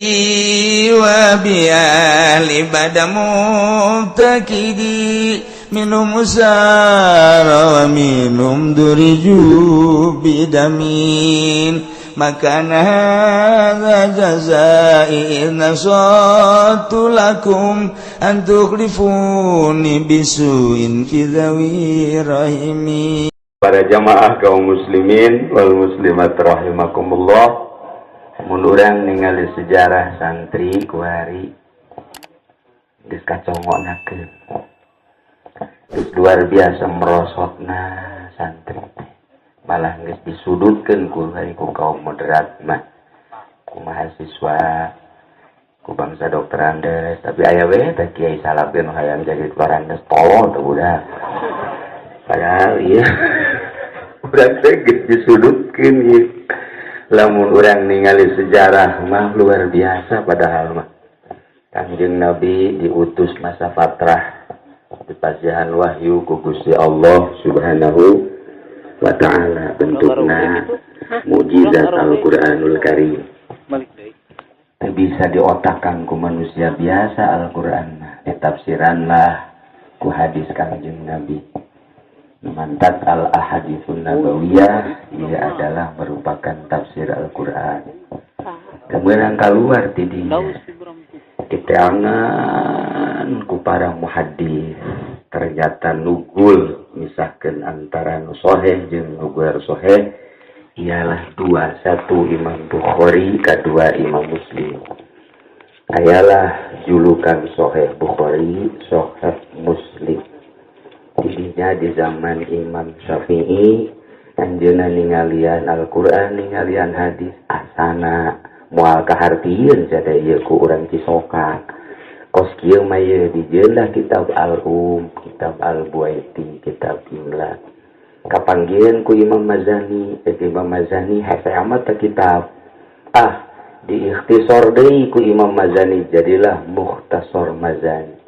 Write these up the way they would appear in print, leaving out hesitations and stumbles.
wa bi'ali badamu takidi minum usara wa minum duriju bidamin makana hadza jazai nasatu lakum an tukhlifuni bisuin fi dzawi rahimi. Para jamaah kaum muslimin wal muslimat rahimakumullah, mun urang ningali sejarah santri kuari geus kacongonakeun, geus luar biasa merosotna santri, malah geus disudutkeun ku kaum moderat mah, ku mahasiswa, ku bangsa dokter Andes, tapi aya we teh kiai salapkeun hayang jadi dokter Andes tolol teh budak. Padahal iya urang teh geus disudutkeun ieu. Lamun urang ningali sejarah mah luar biasa padahal mah. Kanjeng Nabi diutus masa fatrah dipasihan wahyu ku Gusti Allah Subhanahu wa ta'ala, bentukna mukjizat Al-Qur'anul Karim. Bisa diotakkan ku manusia biasa Al-Qur'an, ditafsiran lah ku hadis Kanjeng Nabi. Mantat al-ahaditsun nabawiyah, ia adalah merupakan tafsir Al-Quran. Kemudian keluar tidinya diteangan ku para muhaddis, ternyata nugul misahkan antara nusoheh jeung nuguer soheh ialah dua, satu Imam Bukhari, kedua Imam Muslim. Ayalah julukan soheh Bukhari, soheh Muslim. Didinya di zaman Imam Syafi'i, anjeunna ningalian Al-Qur'an, ningalian hadis asana moal kahartieun sada ieu ku urang Cisoka. Kos kieu mah ieu dijeulah kitab kitab Al-Buaiti, kitab Imla. Kapanggieun ku Imam Mazani, Imam Mazani hese amat teh kitab. Diikhtisor deui ku Imam Mazani, jadilah Mukhtasar Mazani.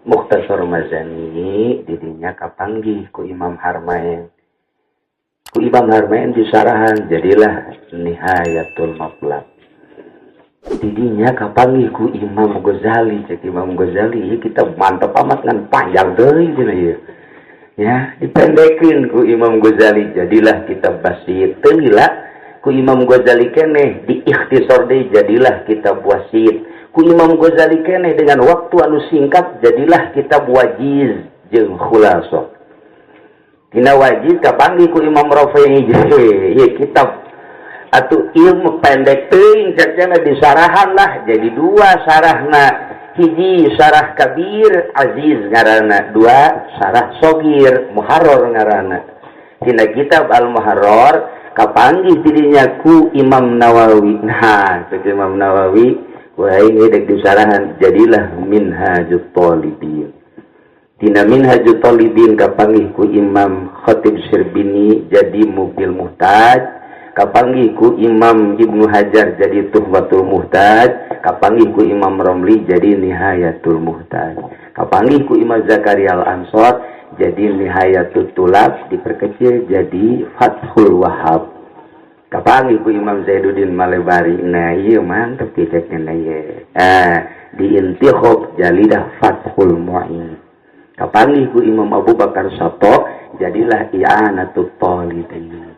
Mukhtasar Mazani didinya kapanggih ku Imam Harmain. Ku Imam Harmain disarahan jadilah Nihayatul Matlab. Didinya kapanggih ku Imam Ghazali. Cek Imam Ghazali kitab mantep amat ngan panjang deui cenah ieu. Ya, dipendekeun ku Imam Ghazali jadilah kitab Basit. Teu lila ku Imam Ghazali keneh diikhtisor deui jadilah kitab Wasit. Ku Imam Ghazali keneh dengan waktu anu singkat jadilah kitab Wajiz jeung Khulaso. Tina Wajiz kapanggih ku Imam Rafi'i ieu kitab atuh ilmu pendek teuing cenah disarahan lah jadi dua sarahna, hiji sarah kabir Aziz ngaranna, dua sarah sogir Muharrar ngaranna. Tina kitab Al-Muharrar kapanggih tidinya ku Imam Nawawi. Nah, ku Imam Nawawi wah ini dek disarahan jadilah Minhajut Talibin. Tina Minhajut Talibin kapanggih ku Imam Khatib Sirbini jadi Mubil Muhtaj. Kapanggih ku Imam Ibnu Hajar jadi Tuhfatul Muhtaj. Kapanggih ku Imam Romli jadi Nihayatul Muhtaj. Kapanggih ku Imam Zakaria Al-Ansor jadi Nihayatul Tulab, diperkecil jadi Fathul Wahhab. Kapanggih ku Imam Zainuddin Malebari, nah iya mantep kiceknya ieu. Diintikhob jadilah Fathul Mu'in. Kapanggih ku Imam Abu Bakar Sato jadilah I'anatul Talibin.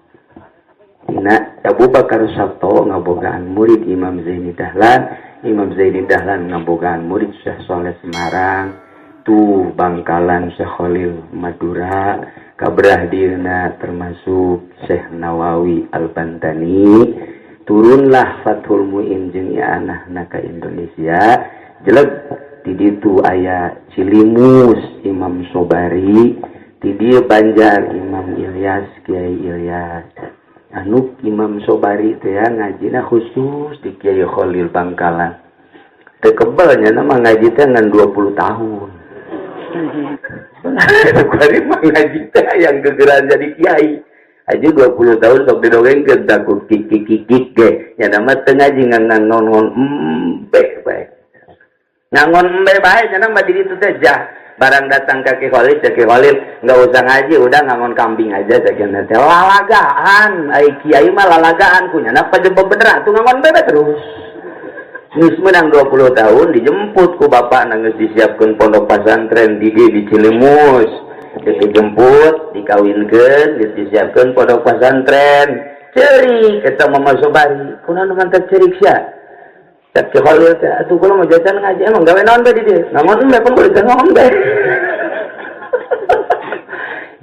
Dina Abu Bakar Sato ngabogaan murid Imam Zaini Dahlan, Imam Zaini Dahlan ngabogaan murid Syekh Saleh Semarang, tu Bangkalan Syekh Khalil Madura, kabrah dina termasuk Syekh Nawawi Al-Bantani. Turunlah Fathul Mu'in jeung anahna ka Indonesia. Jeleg di ditu aya Cilimus Imam Sobari, di dieu Banjar Imam Ilyas Kiai Ilyas. Anu Imam Sobari teh ngajina khusus di Kiai Khalil Bangkalan. Teu kebelnya nama ngaji teh ngan 20 tahun. Kuari mah ngaji teh yang gegeran jadi kiai. Aja 20 tahun sok didongengkeun takut kikik-kikik ge. Ya nama teu ngaji ngan ngon embe bae. Ngangon embe bae cenah mah di ditu teh jah. Barang datang ke Khalil, Ki Khalil enggak usah ngaji, udah ngangon kambing aja cenah teh. Lalagaan, ai kiai mah lalagaan kunya. Napa jeung bener tuh ngangon bebe terus. Geus menang 20 tahun dijemput ku bapak geus disiapkeun pondok pesantren di Cilimus. Geus dijemput, dikawinkeun, geus disiapkeun pondok pesantren. Ceurik eta Mama Sobari, kunaon mantep ceurik sia? Cek Khalil teh, atuh kula mah jajan ngaji emang gawe naon bae di dieu? Namun embe pun boleh ngomong bae.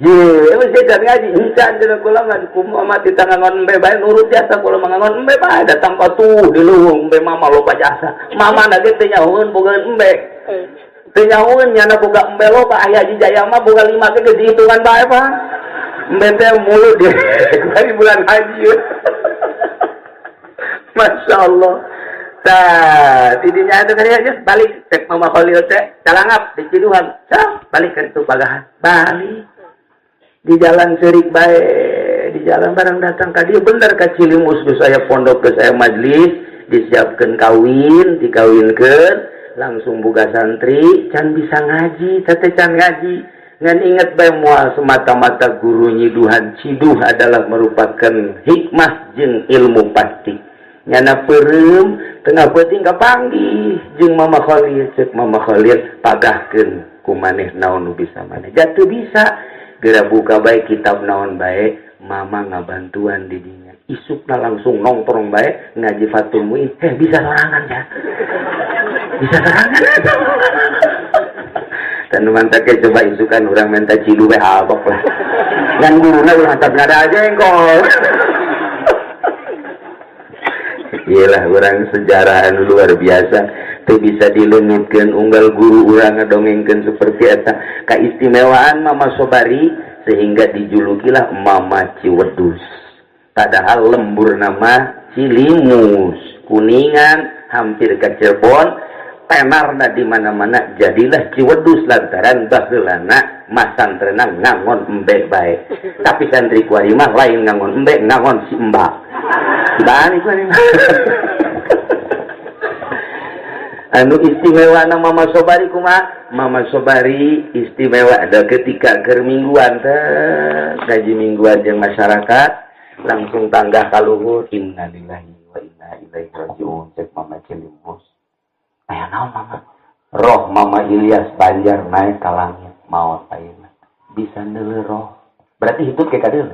Ye, emang jajan ngaji encan dina kula mah kumaha ti tangan embe bae nurut jasa kula mah ngangon embe bae datang patuh di leuweung embe mama loba jasa. Mama na ge teh nyahoeun boga embe. Teu nyahoeun nyana boga embe loba aya di Jaya mah boga 5 ge geus dihitungan bae Pak. Embe teh mulut dia dari bulan haji. Masya Allah. Tah, tidinya itu kan aja balik cek Mama Khalil teh calangap di Ciduhan. Cah, balik ke itu pagahan. Balik. Di jalan seurik bae, di jalan barang datang ka dieu bener ka Cilimus geus aya pondok geus aya majelis, disiapkeun kawin, dikawinkeun, langsung buka santri, can bisa ngaji, teh can ngaji. Ngan inget bae moal semata-mata guru nyiduhan ciduh adalah merupakan hikmah jeung ilmu pasti. Nyana peureum tengah peuting kapanggih jeung Mama Khalil, cek Mama Khalil pagahkeun ku maneh naon nu bisa maneh. Jatuh bisa geura buka bae kitab naon bae, Mama ngabantuan di dinya. Isukna langsung nongkrong bae ngaji Fatul Muin. Bisa sorangan ya. Bisa sorangan. Dan mantake coba isukan orang minta cilu bae abok lah. Ngan guruna urang hatap ngada aja engkol. Iyalah orang sejarah anu luar biasa teu bisa dileungitkeun unggal guru urang ngadongengkeun seperti eta kaistimewaan Mama Sobari sehingga dijulukilah Mama Ciwedus. Padahal lembur nama Cilimus, Kuningan, hampir ke Cirebon, tenarna di mana-mana jadilah Ciwedus lantaran baheulana masantreuna ngangon embe bae. Tapi santri kuari mah lain ngangon embe, ngangon si Mbak. Bani kuari mah. Anu istimewa na Mama Sobari kumaha? Mama Sobari istimewa ada ketika keur mingguan teh, gaji mingguan jeung masyarakat langsung tanggah kaluhur innalillahi wa inna ilaihi rajiun cek Mama Cilimus. Aya naon Mama? Roh Mama Ilyas Banjar naik ka langit maot ayeuna. Bisa neuleuh roh. Berarti hitut ke kadeul.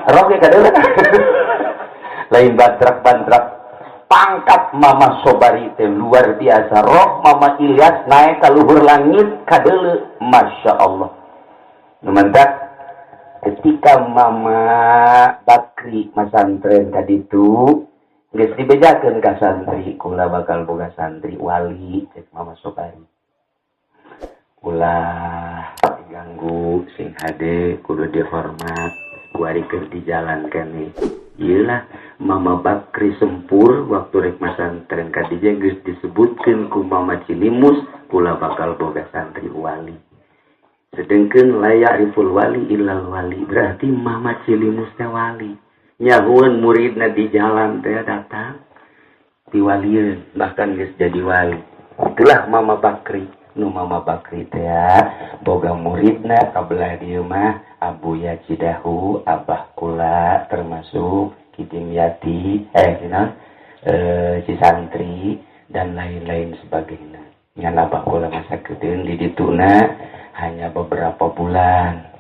Roh ke kadeul. Lain bantrak-bantrak. Pangkat Mama Sobari teh luar biasa. Roh Mama Ilyas naik ka luhur langit kadeul. Masya Allah. Numantak ketika Mama Bakri masantren kaditu geus dibejakeun ka santri, kula bakal boga santri wali cek Mama Sobari. Ulah diganggu sing hade kudu dihormat, kuari keur dijalankan nih. Iyalah Mama Bakri Sempur waktu rek masantren ka dieu geus disebutkeun ku Mama Cilimus, kula bakal boga santri wali. Sedengkeun layak riful wali illal wali, berarti Mama Cilimus teh wali. Nyahuan muridna di jalan teh datang diwalieun bahkan geus jadi wali. Itulah Mama Bakri. Nu Mama Bakri teh boga muridna kabelah dieu mah Abuya Cidahu, Abah kula termasuk Kitim Yati, Cisantri dan lain-lain sebagainya. Ngan Abah kula masa kedeung di dituna hanya beberapa bulan.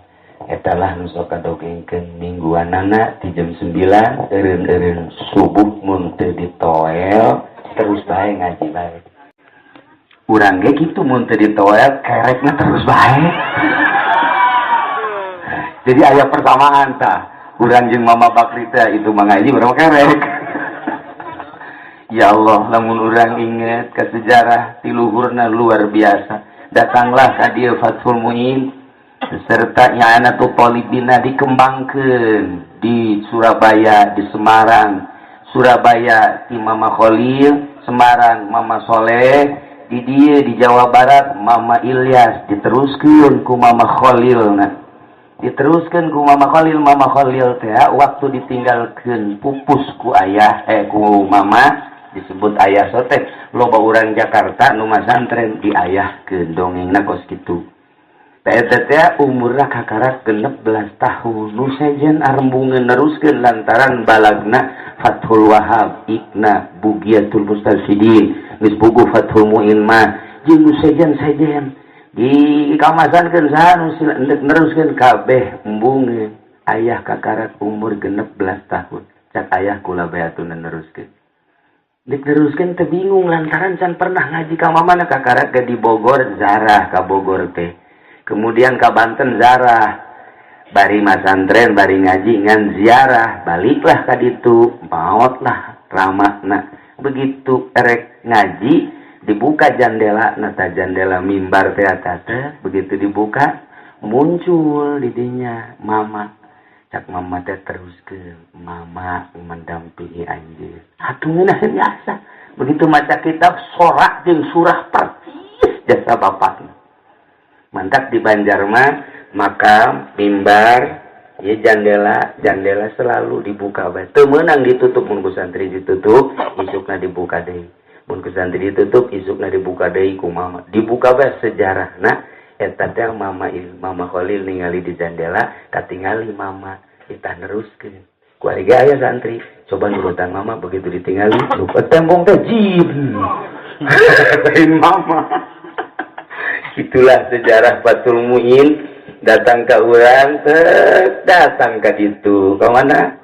Etalah nu sok kadongengkeun mingguanana ti jam 9 eureun-eureun subuh mun teu ditoel terus bae ngaji bae. Urang ge kitu mun teu ditoel kerekna terus bae. Jadi aya persamaan tah. Urang jeung Mama Bakri teh itu mah ngaji urang kerek. Ya Allah, lamun urang inget ka sejarah ti luhurna luar biasa. Datanglah ka dieu Fathul Muin beserta Nyana Talibina dikembangkeun di Surabaya, di Semarang. Surabaya ti Mama Khalil, Semarang Mama Soleh, di dieu di Jawa Barat Mama Ilyas, diteruskeun ku Mama Khalil. Diteruskeun ku Mama Khalil teh waktu ditinggalkeun pupus ku ayah ku mama disebut ayah sotek loba urang Jakarta nu masantren diayahkeun dongengna kos kitu. Eta umurna kakarak 16 tahun. Nu sejen arembungeun neruskeun lantaran balagna Fathul Wahab ikna Bugiyatul Mustarsyidin. Geus buku Fathul Muin mah jeung nu sejen di kamasankeun saha nu neruskeun kabeh embungeun. Ayah kakarak umur 16 tahun. Cak ayah kula beatuna neruskeun. Dik neruskeun teu bingung lantaran can pernah ngaji ka mamana kakarak di Bogor zarah ka Bogor teh. Kemudian ke Banten zarah, bari masantren, bari ngaji ngan ziarah, baliklah ke ditu, maotlah ramakna. Begitu erek ngaji, dibuka jandela, nata jandela mimbar teatata, begitu dibuka, muncul di dinya mama. Cak mama teh terus ke mama mendampingi anjir. Hatungeun biasa. Begitu maca kitab sorak jeung surah persis jasa bapakna. Mantap di Banjarma, makam, mimbar, ya jandela selalu dibuka. Teu meunang ditutup, mun ku santri ditutup, isukna dibuka deui. Mun ku santri ditutup, isukna dibuka deui ku mama. Dibuka bae sejarahna, eta teh mama Khalil ningali di jandela, katingali mama, kita neruskeun. Kuariga aya santri, coba nurutan mama begitu ditingali, lupa tembong teh jin. Katain mama. Itulah sejarah Fathul Muin datang ke urang, datang ke ditu. Ke mana?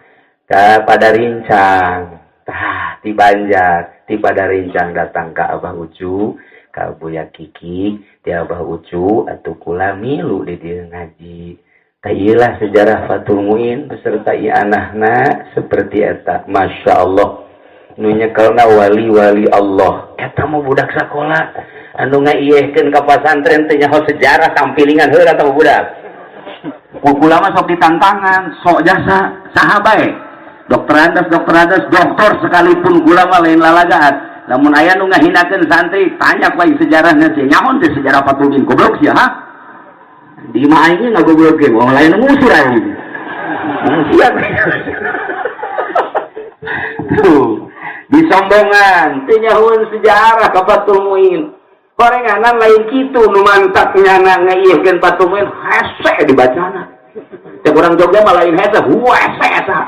Ke Padarincang. Tah, di Banjar, di Padarincang datang ke Abah Ucu, ke Buya Kiki, di Abah Ucu atuh kula milu di dieu ngaji. Tah ieulah sejarah Fathul Muin beserta anahna seperti eta. Masya Allah. Nu nyekelna wali-wali Allah. Eta mah budak sakola. Anu ngaieuhkeun ka pasantren teh nyaho sejarah tampilingan heula tah budak. Kukula mah sok ditantangan, sok jasa saha bae. Dokter doktor sekalipun kula mah lain lalagaan. Lamun aya nu ngahinakeun santri, tanya bae sejarahna teh nyaho teh sejarah Fathul Muin goblok sia ha. Di mah aing ngagoblok ge, wong lain ngusir aing. Siap. Tuh, disombongan, teh nyahoeun sejarah ka Fathul Muin. Korenganan lain kitu nu mantap nyana ngaieuhkeun Fathul Muin hese dibacana. Teh urang Jogja mah lain hese, hese eta.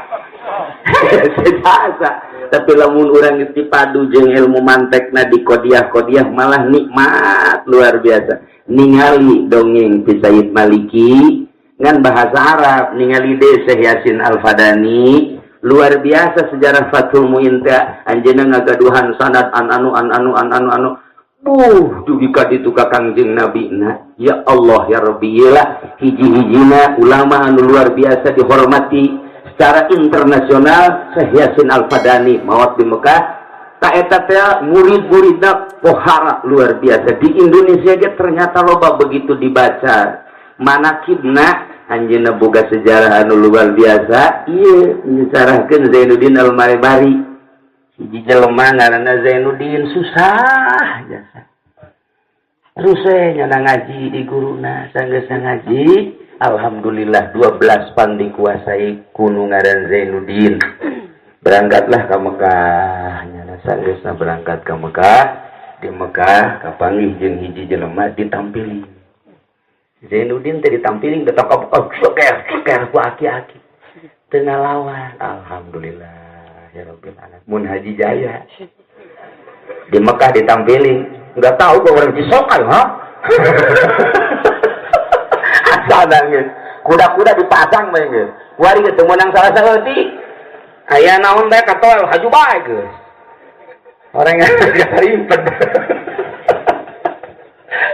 Hese. Tapi lamun urang geus dipadu jeung ilmu mantekna di qodiah malah nikmat luar biasa. Ningali dongeng ti Sayyid Maliki ngan bahasa Arab, ningali deui Syekh Yasin Al-Fadani. Luar biasa sejarah Fathul Muin teh anjeunna ngagaduhan sanad anu. Dugi ka ditu ka Kangjeng Nabina. Ya Allah ya Rabbi, iyalah hiji-hijina ulama anu luar biasa dihormati secara internasional Syekh Yasin Al-Fadani maot di Mekah. Ta eta teh murid-muridna pohara luar biasa. Di Indonesia ge ternyata loba begitu dibaca. Manakibna anjeunna boga sejarah anu luar biasa. Ieu dicarahkeun Zainuddin Al-Maribari. Hiji jelema ngaranna Zainuddin susah jasa. Terus nyana ngaji di guruna, sanggeus ngaji, alhamdulillah 12 pan dikuasai kuno ngaran Zainuddin. Berangkatlah ke Mekah, nyana sanggeus berangkat ke Mekah. Di Mekah kapanggih jeung hiji jelema ditampili. Zainuddin teh ditampili betok ceker ku aki-aki. Teu ngalawan, alhamdulillah. Ya Rabbil Alamin. Mun Haji Jaya di Mekah ditampilin, nggak tahu kok orang Cisokan, ha? Asal nangis, kuda-kuda dipasang banget. Wari ketemu nang salah saheuti, aya naon bae katol haju bae geus. Orang yang karimpet.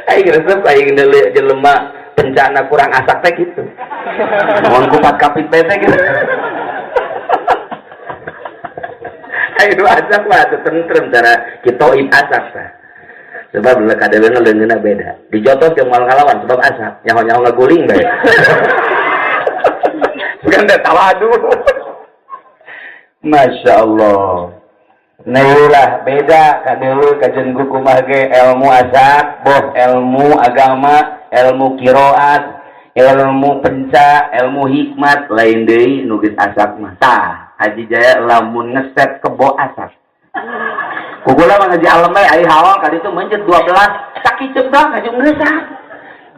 Aing resep aing jelema bencana kurang asak teh gitu. Mohon kupat kapit bae teh gitu. Ayo asak lah, tentrem cara kita asak lah. Sebab kadang-kadang leungeunna beda. Dijotos jeung moal ngalawan sebab asap, nyaho-nyaho ngaguling bae. Bukan teh tawadu. Masya Allah. Nah beda kadeuleu kajen kumaha ge ilmu asap, boh ilmu agama, ilmu qiraat, ilmu penca, ilmu hikmat lain deui nu geus asap mah. Tah Haji Jaya lamun ngeset kebo asap. Kukula mah ngaji alam bae ai hawal ka ditu meunceut 12 sakit cedak ngajung ngeusap.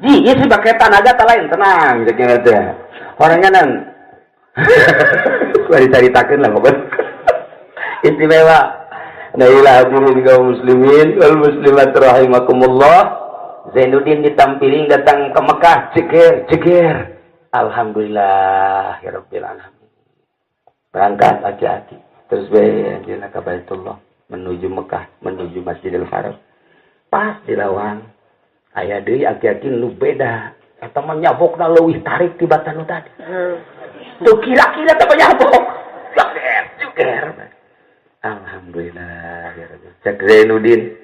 Ji, isi pakai tanaga lain tenang, kira teh. Orangnya nan, sudah diceritakan lah pokoknya. Istimewa. Nailah hadirin kaum muslimin wal muslimat rahimakumullah. Zainuddin ditampilin datang ke Mekah, ceger. Alhamdulillah, ya Rabbil alamin. Berangkat aki-aki, terus anjeunna ka Baitullah, menuju Mekah, menuju Masjidil Haram. Pas di lawang aya deui aki-aki nu beda, eta mah nyabokna leuwih tarik tibatan nu tadi. Tuh kira-kira teh nyabok. Ceger. Alhamdulillah, ya Rabbi. Cek Zainuddin,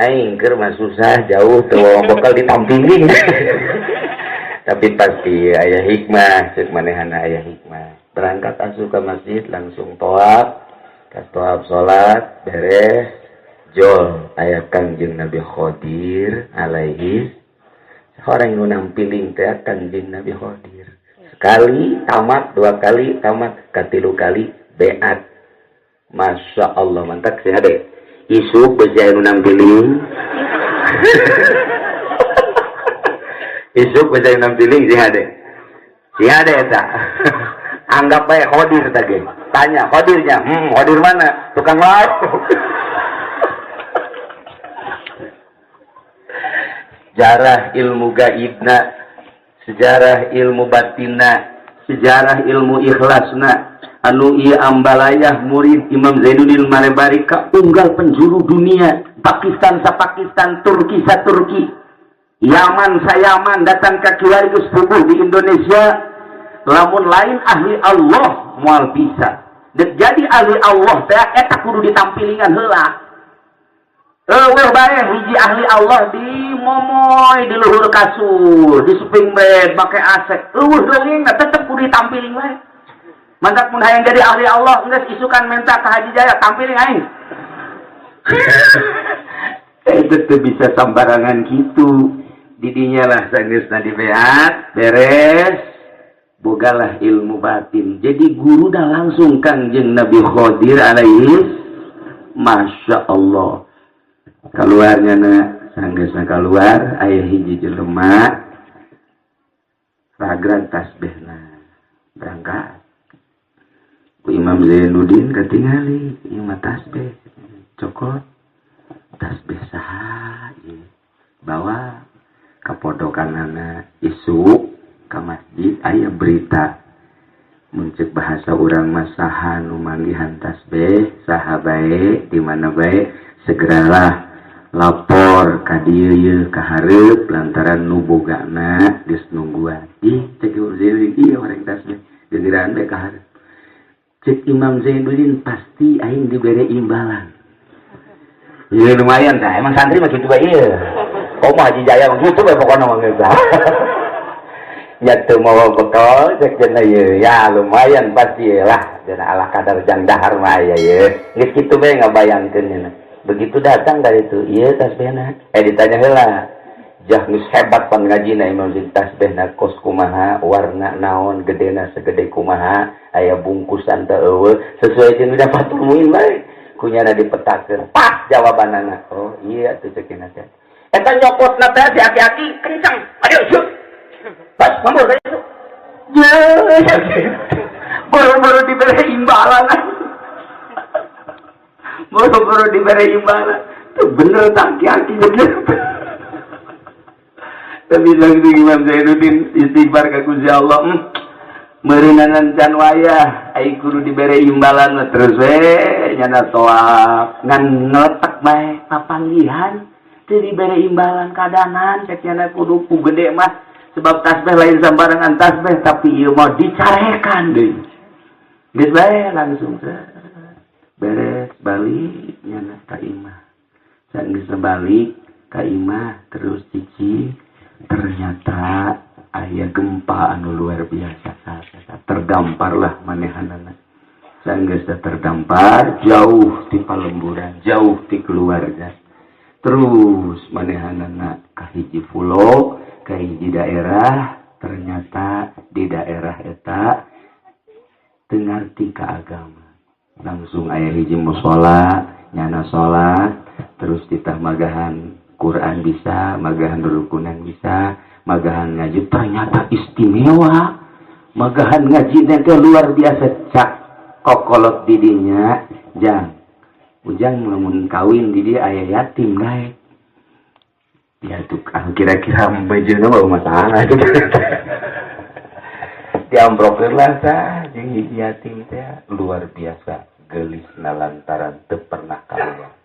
aing keur mah susah jauh teu bakal ditampilin. Tapi pasti aya hikmah, ceuk manehana aya hikmah. Berangkat asup ke masjid langsung tawaf, pas tawaf salat beres, jol aya Kangjeng Nabi Khidir alaihi orang nu nampiling teh Kangjeng Nabi Khidir. Sekali tamat, dua kali tamat, katilu kali beat. Masya Allah, mantap sih adek. Isuk bejaya nu nampiling. Isuk bejaya nu nampiling sih adek. Si adek tak. Anggap baik Khodir tadi. Tanya Khodirnya, Khodir mana? Tukang lauk. Sejarah ilmu gaibna, sejarah ilmu batinna, sejarah ilmu ikhlasna. Anu ieu ambalayah murid Imam Zainuddin Marebari ka unggal penjuru dunia. Pakistan sa Pakistan, Turki sa Turki, Yaman sa Yaman, datang ka kiwari sepupuh di Indonesia. Lamun lain ahli Allah moal bisa. Jadi ahli Allah teh eta kudu ditampilingan heula. Eueuh bae hiji ahli Allah di momoy di luhur kasur, di suping bed make AC. Eueuh dongeng tetep kudu ditampilin bae. Mantap mun hayang jadi ahli Allah geus isukan minta ka Haji Jaya tampilin aing. Itu teh bisa sambarangan kitu. Didinya lah sageusna dibeat beres. Bogalah ilmu batin. Jadi guru dah langsung Kangjeng Nabi Khidir alaihi. Masya Allah. Keluarnya sanggeusna keluar aya hiji jelema ragrag tasbihna berangkat. Ku Imam Zainuddin katingali ieu tasbih cokot tasbih saha ieu. Bawa kapodokanana isuk ka masjid aya berita muncul bahasa urang mah saha nu manggihan tasbih saha bae di mana bae segeralah lapor ka dieu ye ka hareup lantaran nu bogana geus nungguan ih cek Zainuddin ieu orang tasbih geuliran bae ka hareup cek Imam Zainuddin pasti aing dibere imbalan ieu lumayan tah emang santri mah kitu bae ieu komo Haji Jaya mah kitu bae pokona mah geus nyatu mau bekal cek cenah ieu ya lumayan pasti lah cenah Allah kadar jang dahar mah ya ye geus kitu bae ngabayangkeun cenah. Begitu datang dari itu ieu tasbihna ditanya heula jah geus hebat pan ngajina Imam Zainuddin tasbihna kos kumaha warna naon gedena segede kumaha aya bungkusan teh eueuh sesuai jeung dapatul muin bae kunyana dipetakeun pas jawabanana oh iya atuh ceukna teh eta nyokotna teh si aki-aki kencang ayo yuk pas mambur ka itu boro-boro diberi imbalan boro-boro diberi imbalan tuh bener tak aki-aki bener tapi langsung Imam Zainuddin istighfar ka Gusti Allah meureunan can wayah ai kudu diberi imbalan terus we nyana toab ngan ngeletak bae papanggihan teu diberi imbalan kadanan cek nyana kudu ku gede mah sebab tasbih lain sambarangan tasbih tapi ieu mau dicarekan deui geus bae langsung beres balik nyana ka imah saat geus balik ka imah terus cici ternyata aya gempa anu luar biasa terdamparlah manehanana saat geus terdampar jauh di palemburan jauh di keluarga terus manehanana ka hiji pulau ka hiji daerah ternyata di daerah eta teu ngarti ka agama langsung aya hiji mushola nyana salat terus ditah magahan ku Quran bisa, magahan rukunan bisa, magahan ngaji ternyata istimewa, magahan ngaji nanti luar biasa. Cak kokolot didinya jang ujang lamun kawin di dia ayah yatim naik ya tukang kira-kira bajuna mau masalah itu diamprokeun lah tah jeung hiji yatim teh luar biasa gelisna lantaran teu pernah kaluar.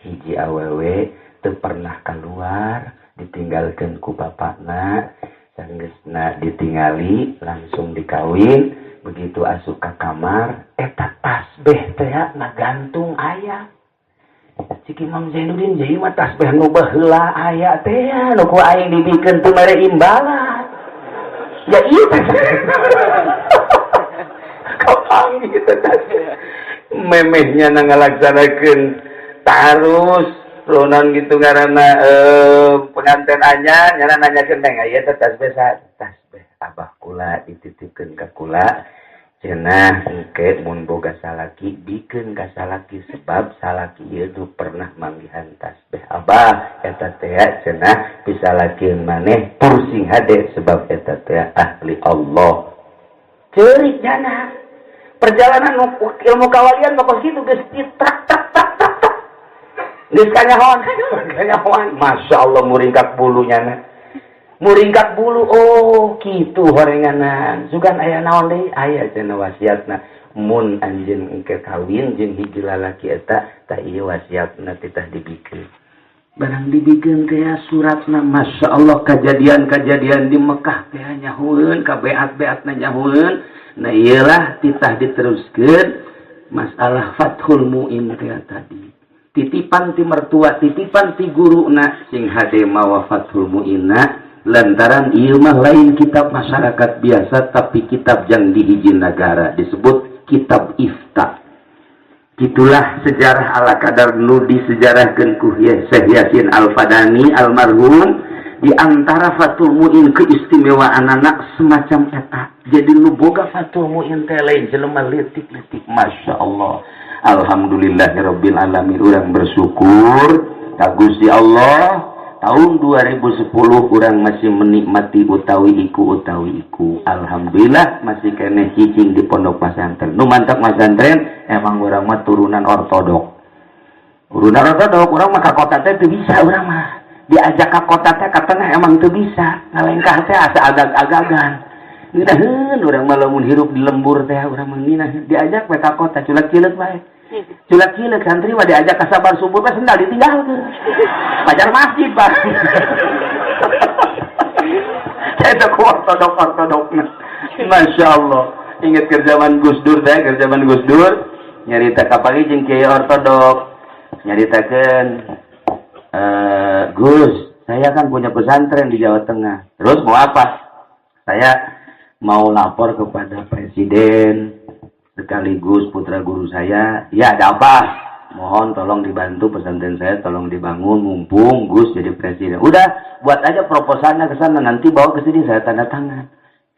Hiji awewe teu pernah keluar, ditinggalkeun ku bapakna, sanggeusna ditingali langsung dikawin. Begitu asup ka kamar, eta tasbih teh ngagantung aya. Cik Imam Zainuddin jadi mah tasbih nu baheula aya teh nu ku aing dibikeun teu mere imbalan. Ya ieu teh. Kapan kita tasbih memehnya ngalaksanakeun tarus ronan gitu ngaranna pengantin anyar nyana nanyakeun teh aya teh tasbih tasbih abah kula dititipkeun ka kula cenah engke mun boga salaki bikeun ka salaki sebab salaki ieu teu pernah manggihan tasbih abah eta teh cenah pisalakieun maneh pusing hade sebab eta teh ahli Allah. Ceurik nyana perjalanan ilmu kawalian mah kitu geus ditrak geus kanyahoan Masya Allah muringkak bulunya muringkak bulu oh kitu horenganan sugan aya naon deui aya cenah wasiatna mun anjeun engke kawin jeung hiji lalaki eta tah ieu wasiatna teh dibikeun barang dibikeun teh suratna Masya Allah kajadian-kajadian di Mekah teh nyahueun ka beat-beatna nyahueun nah iyalah titah diteruskeun masalah Fathul Muin teh tadi titipan ti mertua, titipan ti guruna sing hade mawa Fathul Mu'inna lantaran ieu mah lain kitab masyarakat biasa tapi kitab yang di hiji negara disebut kitab Ifta. Itulah sejarah ala kadar nu disejarahkeun ku Syekh Yasin Al-Fadani almarhum di antara Fathul Mu'in keistimewaan anak semacam eta. Jadi nu boga Fathul Mu'in teh lain jelema leutik-leutik Masya Allah. Alhamdulillahirabbil alamin urang bersyukur ka Gusti Allah tahun 2010 urang masih menikmati utawi iku alhamdulillah masih keneh cicing di pondok pesantren nu mantap pesantren emang urang mah turunan ortodok urang mah ka kota teh teu bisa urang mah diajak ka kota teh ka tengah emang teu bisa ngalengkah teh asa agag-agagan ngeunaheun urang mah lamun hirup di lembur teh urang mah diajak we ka kota culek-cileuk bae culek-cileuk santri mah diajak ka sabar subuh teh sendal ditinggalkeun pajar masjid Pak eta ku ortodokna Masya Allah inget ke zaman Gus Dur nyarita ka pagi jeung kiai ortodok nyaritakeun Gus saya kan punya pesantren di Jawa Tengah terus mau apa saya mau lapor kepada presiden sekaligus putra guru saya ya ada apa mohon tolong dibantu pesantren saya tolong dibangun mumpung Gus jadi presiden udah buat aja proposalnya ke sana nanti bawa ke sini saya tanda tangan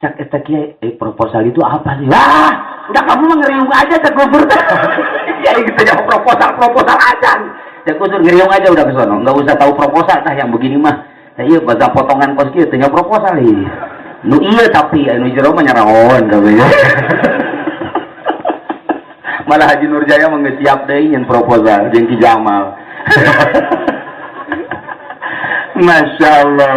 cak eta kiai proposal itu apa sih udah kamu mah ngeriung aja cak gubernur ya gitu ya proposal aja cak gubernur ngeriung aja udah ke sono enggak usah tahu proposal tah yang begini mah iya bahasa potongan kos kieu teh nya proposal ini nu iya tapi anu jero mah nyaraon kabeh malah Haji Nurjaya mah geus siap deui nyen proposal jeung Ki Jamal Masya Allah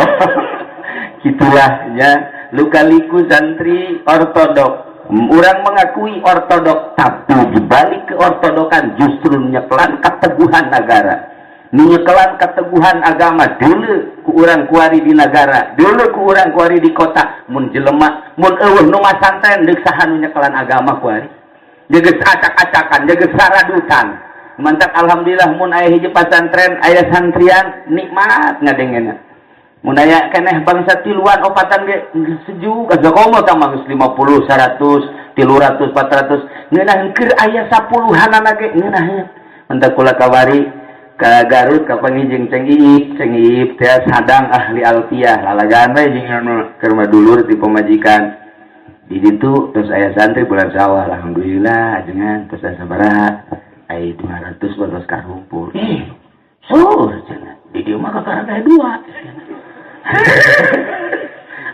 kitulahnya lukaliku santri ortodok urang mengakui ortodok tapi dibalik ke ortodokan justru nyekelan keteguhan negara nyekelan keteguhan agama dulu ku urang kuari di negara dulu ku urang kuari di kota mun jelema mun eueuh nu masantren deuk saha nu nyekelan agama kuari geus acak-acakan geus saradutan mantap alhamdulillah mun aya hiji pesantren aya santrian nikmat ngadengeuna mun aya keneh bangsa tiluan opatan ge sejuk asa komo tah mah 50 100 300 400 ngeunaheun keur aya 10-an ge ngeunaheun mantap kula kawari ka Garut ka pangijing Ceng Iip teh sadang ahli alfiah lalagaan we jeung anu keur madulur di pemajikan di ditu terus aya santri bulan Syawal alhamdulillah ajengan terus sabaraha aya 200 baros karumpul cenah di dieu teh dua.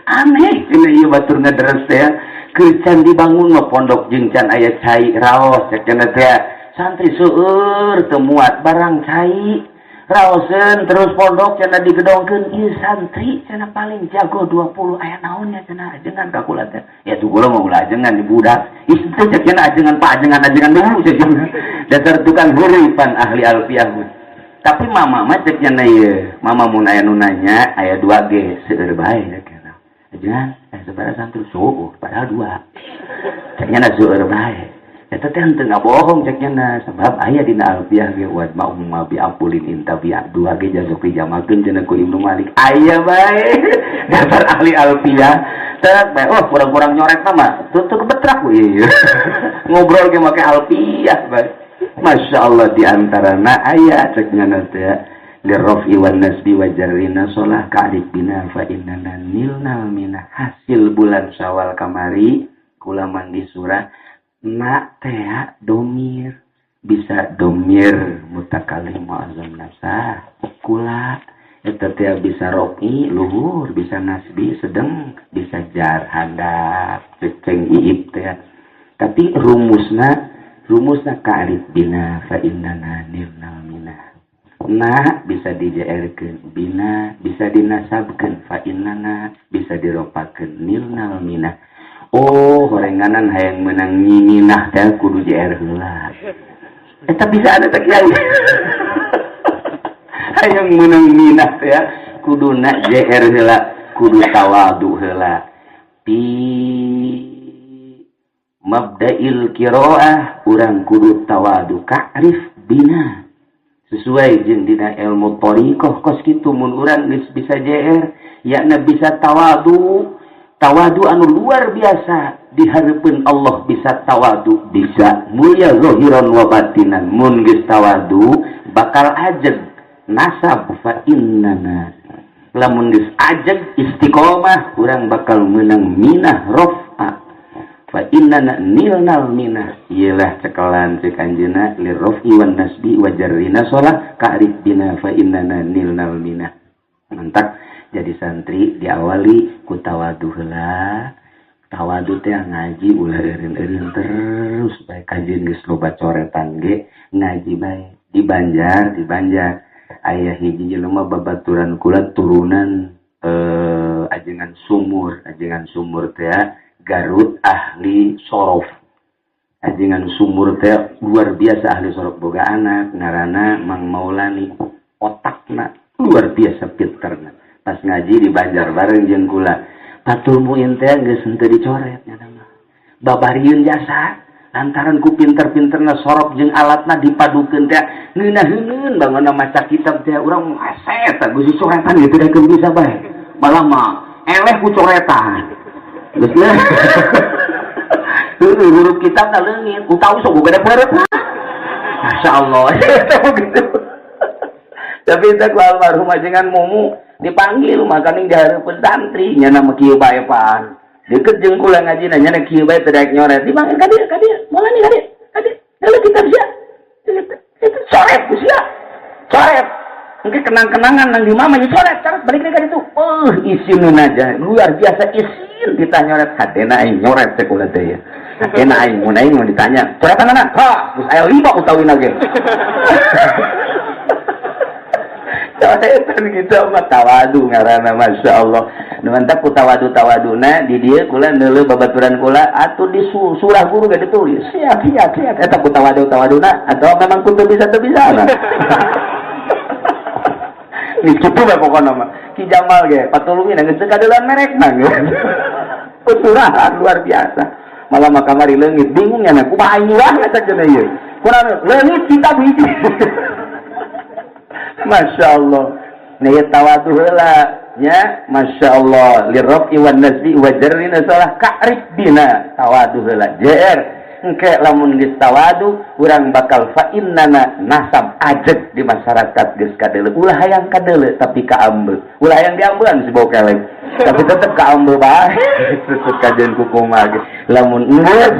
Aneh cenah ieu batur ngederes teh keur can dibangun mah pondok jeung can aya cai raos cenah teh santri seueur teu muat barang cai raoseun terus pondok cenah digedongkeun ieu santri cenah paling jago 20 aya naonnya cenah ajengan ka kula teh ya tuh kula mah ulah ajengan di budak ieu teh cenah ajengan pak ajengan dulu cenah dasar tukang huripan ahli alfiah. Tapi mama mah cek cenah ieu mama mun aya nu nanya aya 2G seueur bae cenah ajengan sabaraha santri sueuh padahal 2 cek nya seueur bae eta teh henteu ngabohong cek nya sabab aya dina alfiah ge wa ma'um bi ampulin intabia 2G jasok dijamakeun cenah ku Ibnu Malik aya bae dasar ahli alfiah teh bae oh kurang-kurang nyoret mah tutup betrak we ngobrol ge make alfiah bae. Masya Allah diantarana ayat ceknya nanti ya lirrofi wan nasbi wajarrina sholah ka'adik bina fa innana nilnal minah hasil bulan syawal kamari kula mandi surah na teh domir bisa domir mutakalim mu'azzam nasa kula eta teh bisa rofi luhur bisa nasbi sedeng bisa jar handap ceng iib teh tapi rumusna ka'arif bina fa innana nirnal minah nah bisa dijaerkeun bina bisa dinasabkeun fa innana bisa diropakeun nirnal minah oh horenganan hayang menang minah teh kudu jaer heula eta bisa ada teh kiai hayang menang minah teh kuduna jaer heula kudu tawadu heula mabda'il qiraah urang kudu tawadu ka'rif bina sesuai jeung dina ilmu thariqah kos kitu mun urang geus bisa JR yakna bisa tawadu anu luar biasa di hareupeun Allah bisa tawadu bisa mulia zahiran wa batinan mun geus tawadu bakal ajeg nasab fa innana lamun geus ajeg istiqomah urang bakal meunang minah rafa fa innana nilnal minah ialah cekelan cek anjeunna lirrafi wan nasbi wa jarrina sholah ka'rif bina fa innana nilnal minah mantap jadi santri diawali ku tawadu heula tawadu teh ngaji ulah eureun terus bae kajian geus loba coretan ge ngaji bae di Banjar aya hiji jelema babaturan kula turunan ajengan sumur teh Garut ahli sorof ajengan sumur teh luar biasa ahli sorof boga anak ngaranna Mang Maulani otakna luar biasa pinterna pas ngaji di Banjar bareng jeung kula patul muin teh geus henteu dicoret nya mah babarieun jasa lantaran ku pinter-pinterna sorof jeung alatna dipadukeun teh ngeunaheun bangunna maca kitab teh urang aset geus coretan gitu teh bisa bae malah mah eleh ku coretan geus lah huruf kitab na leungit utawi sok beda beureup masyaallah gitu tapi teh ku almarhum ajengan mumu dipanggil makaning dihareupeun santri nya nama kieu bae pan deukeut jeung kula ngajina nya kieu bae teh daek nyoret dipanggil ka dieu mola nih ka dieu heula kitab sia itu coret sia coret mungkin kenang-kenangan nang di mama coret balik ka ditu isin aja luar biasa isin kita nyoret hadena aing nyoret teh kula teh ya hadena aing mun aing ditanya coretan anak ha geus aya 5 utawina ge coretan kita mah tawadu ngaranna masyaallah nu mantap ku tawaduna di dieu kula neuleuh babaturan kula atuh di surah guru ge ditulis siap eta ku tawaduna atau memang ku teu bisa ini cukup ya pokoknya mah Ki Jamal ge patulungin geus kadelan merekna ge uturahan luar biasa malah mah kamari leungit bingung nya kumaha aing wah eta cenah ieu kurang leungit kita biji masyaallah nih tawadu heula nya masyaallah lirrafi wan nasbi wa jarrina salah ka'rif bina tawadu heula JR engke lamun geus tawadu urang bakal fa innana nasab ajeg di masyarakat geus kadeuleu ulah hayang kadeuleu tapi kaambeul ulah hayang diambeun si bokeleng tapi tetep kaambeul bae tetep kajen kukumaha ge lamun geus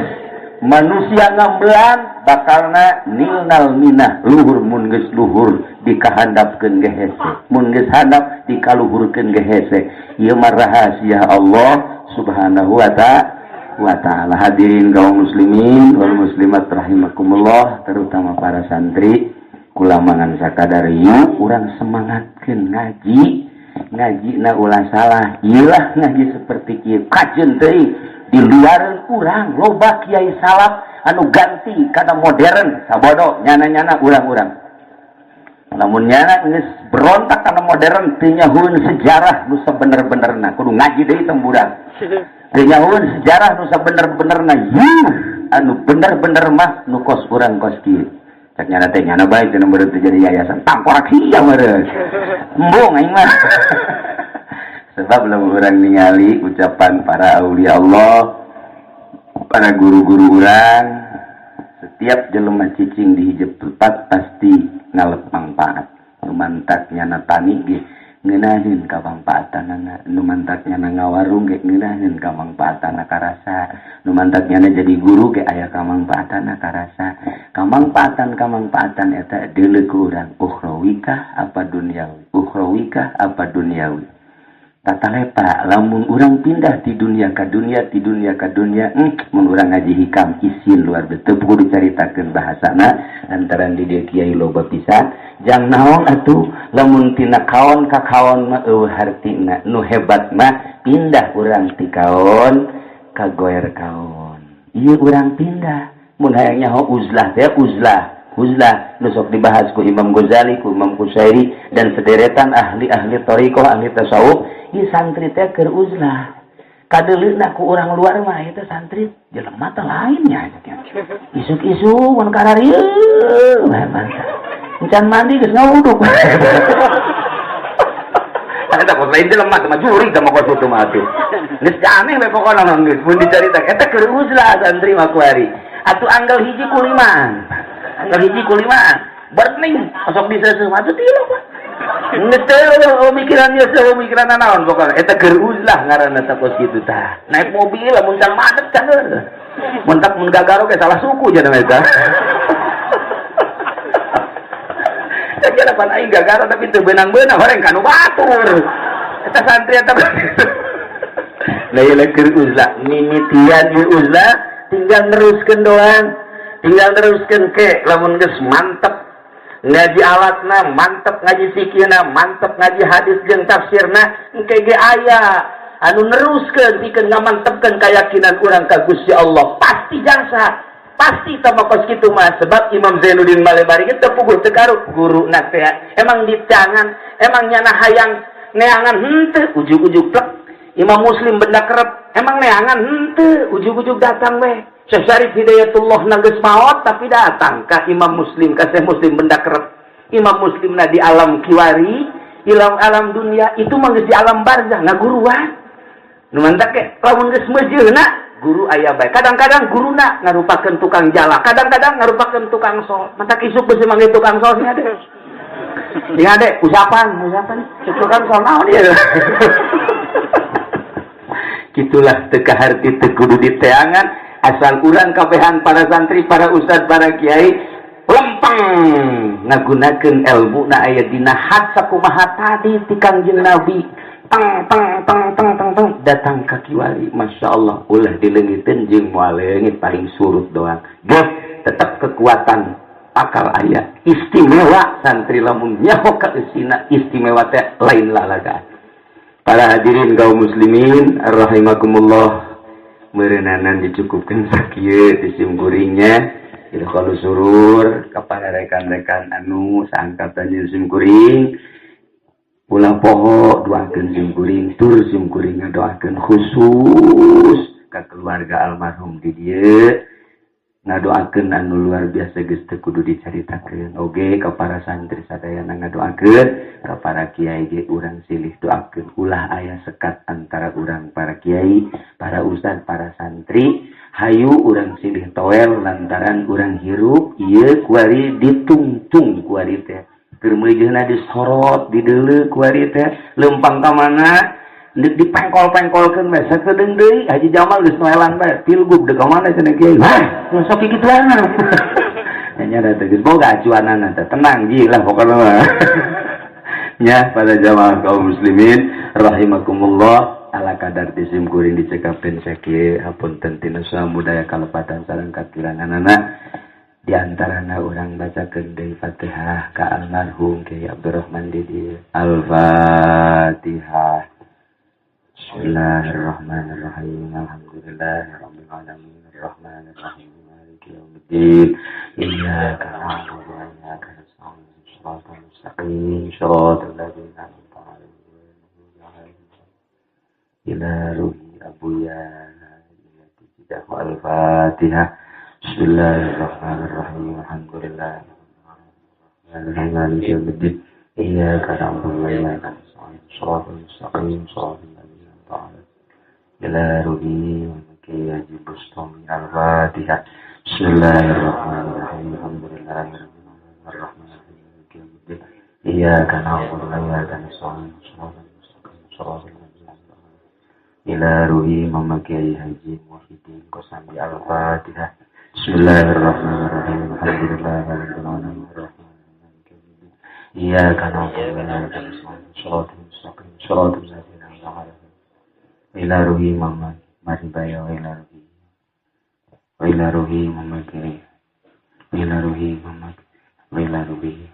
manusia ngambelan bakalna nilnal minah luhur mun geus luhur dikahandapkeun ge hese mun geus handap dikaluhurkeun ge hese ieu mah rahasia Allah subhanahu wa ta'ala. Hadirin kaum muslimin wal muslimat rahimakumullah, terutama para santri kula mangan sakadarieu urang semangatkeun ngaji na ulah salah ieulah ngaji saperti kieu kajeun teuing di luar urang loba kiai salaf anu ganti kana modern sabodo nyana-nyana urang-urang lamun nyana geus berontak kana modern teu nyahoeun sejarah nu sabener-benerna kudu ngaji deui tong budak teu nyahoeun sejarah nu sabener-benerna anu bener-bener mah nu kos urang kos kieu cek nyana teh nyana bae teu meureun teu jadi yayasan tangkorak hiya meureun embung aing mah sebab lamun urang ningali ucapan para aulia Allah para guru-guru urang setiap jelema cicing di hijab tepat pasti ngalep manfaat nu mantak nyana tani ge ngeunaheun ka manfaatanna nu mantak nyana ngawarung ge ngeunaheun ka manfaatanna karasa nu mantak nyana jadi guru ge aya ka manfaatanna karasa kamanfaatan eta deuleu ku urang ukhrawika apa dunyawi tata lepa lamun urang pindah ti dunia ka dunia mun urang ngaji hikam isin luar betul kudu dicaritakeun bahasana antaran di dieu kiai loba pisan jang naon atuh lamun tina kaon ka kaon mah eueuh hartina nu hebat mah pindah urang ti kaon ka goer kaon ieu urang pindah mun hayang nyaho uzlah teh uzlah nu sok dibahas ku Imam Ghazali, ku Imam Qusairi dan sederetan ahli-ahli thariqah, ahli tasawuf. Ieu santri teh keur uzlah. Kadeuleuna ku urang luar mah eta santri jelema teh lainnya. Isuk-isuk mun kararieu encan mandi geus ngawuduk. Eta kos lain jelema teh mah juri teh mah kos itu mah atuh. Geus aneh we pokona mah geus mun dicarita eta keur uzlah santri mah kuari. Atuh anggal hiji kuliman. Anggal hiji kuliman. Berning sok diseuseum atuh tilu mah. Ngeteu mikiran ieu seueuh mikiran naon pokona. Eta keur uzlah ngaranna teh kos kitu tah. Naik mobil lamun can madep can heueuh. Mun tak mun gagaro ge salah suku cenah eta. Kira pan aing gagaro tapi teu beunang-beunang horeng kanu batur. Eta santri eta. Lah ieu keur uzlah mimitian ieu uzlah tinggal neruskeun doang. Tinggal teruskeun ke lamun geus mantep ngaji alatna, mantep ngaji fikihna, mantep ngaji hadis jeung tafsirna, engke ge aya anu neruskeun pikeun ngamantepkeun kayakinan urang ka Gusti Allah. Pasti jangsa, pasti tamakos kitu mah sebab Imam Zainuddin Malebari ge teu puguh teu karut guruna teh. Emang ditangan, emang nyana hayang neangan henteu ujug-ujug plek. Imam Muslim benda kerep, emang neangan henteu ujug-ujug datang we. Syekh Syarif Hidayatullah nanggeus maot tapi datang ka Imam Muslim ka Syekh Muslim benda kerep. Imam Muslimna di alam kiwari, alam dunia itu mah geus di alam barzah ngaguruan. Nu mantak ke lamun geus meujeuna guru aya bae. Kadang-kadang guruna ngarupakeun tukang jala, kadang-kadang ngarupakeun tukang sol. Mantak isuk geus mangge tukang sol nya deh. Ingat deh usapan tukang sol naon ieu. Kitulah teu kaharti teu kudu diteangan. Asal urang kabehan para santri, para ustad, para kiai lempeng ngagunakeun ilmu na aya dina had sakumaha tadi ti Kangjeng Nabi tang datang ka kiwari masyaallah ulah dileungiteun jeung moal leungit paling surut doang geus tetep kekuatan akal aya istimewa santri lamun nyaho ka eusina istimewa teh lain lalagaan. Para hadirin kaum muslimin rahimakumullah, meureunanan dicukupkeun sakieu di simkuringnya ilhaqul surur kepada rekan-rekan anu saangkatan jeung simkuring ulah poho doakeun simkuring tur simkuring doakeun khusus ka keluarga almarhum di dieu ngadoakeun anu luar biasa geus teu kudu dicaritakeun oge ka para santri sadayana ngadoakeun ka para kiai ge urang silih doakeun ulah aya sekat antara urang para kiai, para ustad, para santri hayu urang silih toel lantaran urang hirup ieu kuari ditungtung kuari teh keur meujeuhna disorot dideuleu kuari teh leumpang ka mana dipengkol-pengkolkeun we sakedeung deui Haji Jamal geus noelan bae pilgub deuk ka mana cenah kiai wah sok kikituan nyara tegas boga acuanan nanti tenang gila pokoknya ya pada jamaah kaum muslimin rahimakumullah ala kadar disim kuring dicekapin sakit hapunten tina samudaya kalepatan sareng kakirangan anak diantarana orang baca kendai Fatihah ka almarhum Kiai Abdurrahman Didi Al-Fatihah. Bismillahirrahmanirrahim. Alhamdulillahirabbil alamin arrahmanir rahim maliki yaumiddin iyyaka na'budu wa iyyaka nasta'in shiratal mustaqim shiratal ladzina an'amta 'alaihim ila ruhi abuya tidak al-Fatihah. Bismillahirrahmanirrahim. Alhamdulillah. Maliki yaumiddin iyyaka na'budu wa iyyaka nasta'in shiratal mustaqim shiratal ladzina an'amta 'alaihim ila ruhi Kiai Haji Bustami Al-Fatihah. Bismillahirrahmanirrahim. Alhamdulillahirabbil alamin maliki yaumiddin iyyaka na'budu wa iyyaka nasta'in shiratal mustaqim shiratal ladzina an'amta 'alaihim ila ruhi Kiai Haji Muhyiddin Qasami Al-Fatihah. Bismillahirrahmanirrahim. Alhamdulillahirabbil alamin maliki yaumiddin iyyaka na'budu wa iyyaka nasta'in shiratal mustaqim shiratal ladzina an'amta 'alaihim ila ruhi Maribaya wa ila ruhi Kiai ila ruhi wa ila ruhi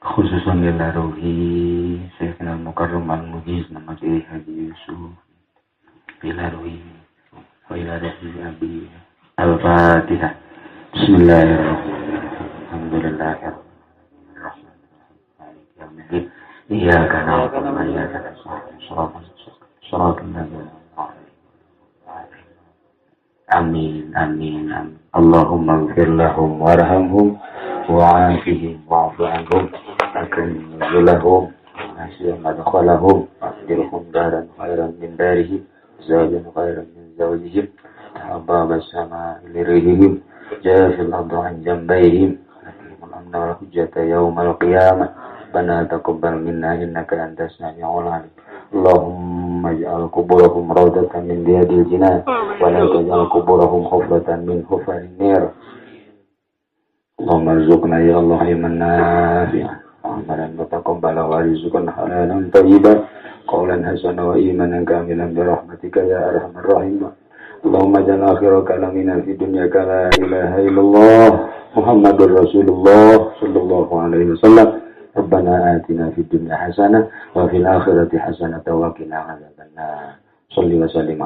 khususan ila ruhi Syekhna Mukarram Al-Mujiz nama Kiai Haji Yusuf ila ruhi wa ila ruhi Abi Al-Fatihah. Bismillahirrahmanirrahim. Alhamdulillahirrahmanirrahim. Iyyaka na'budu wa iyyaka nasta'in shiratal ladzina amin amin amin. Allahumma ighfir lahum warhamhum wa'afihim wa'fu anhum akrim nuzulahum nasiya madkhalahum afdirhum daran khairan min darihim zawjan khairan min zawjihim abab as-sama lirihim jafil ardu an jambayhim hakimul amna wal hujjata yawmal qiyamah bana taqabbal minna innaka antas sami'ul alim. Allahumma ij'al quburahum rawdatan min riyadil jinan wa la taj'al quburahum hufratan min hufarin nar. Allahumma arzuqna ya Allah ilman nafi'an wa amalan mutaqabbala wa rizqan halalan thayyiban qawlan hasana wa imanan kamilan bi rahmatika ya arhamar rahimin. Allahumma ja'al akhira kalamina fid dunya la ilaha illallah Muhammadur Rasulullah sallallahu alaihi wasallam. Rabbana atina fid dunya hasanah wa fil akhirati hasanah wa qina adzabannar. Shalli wa sallim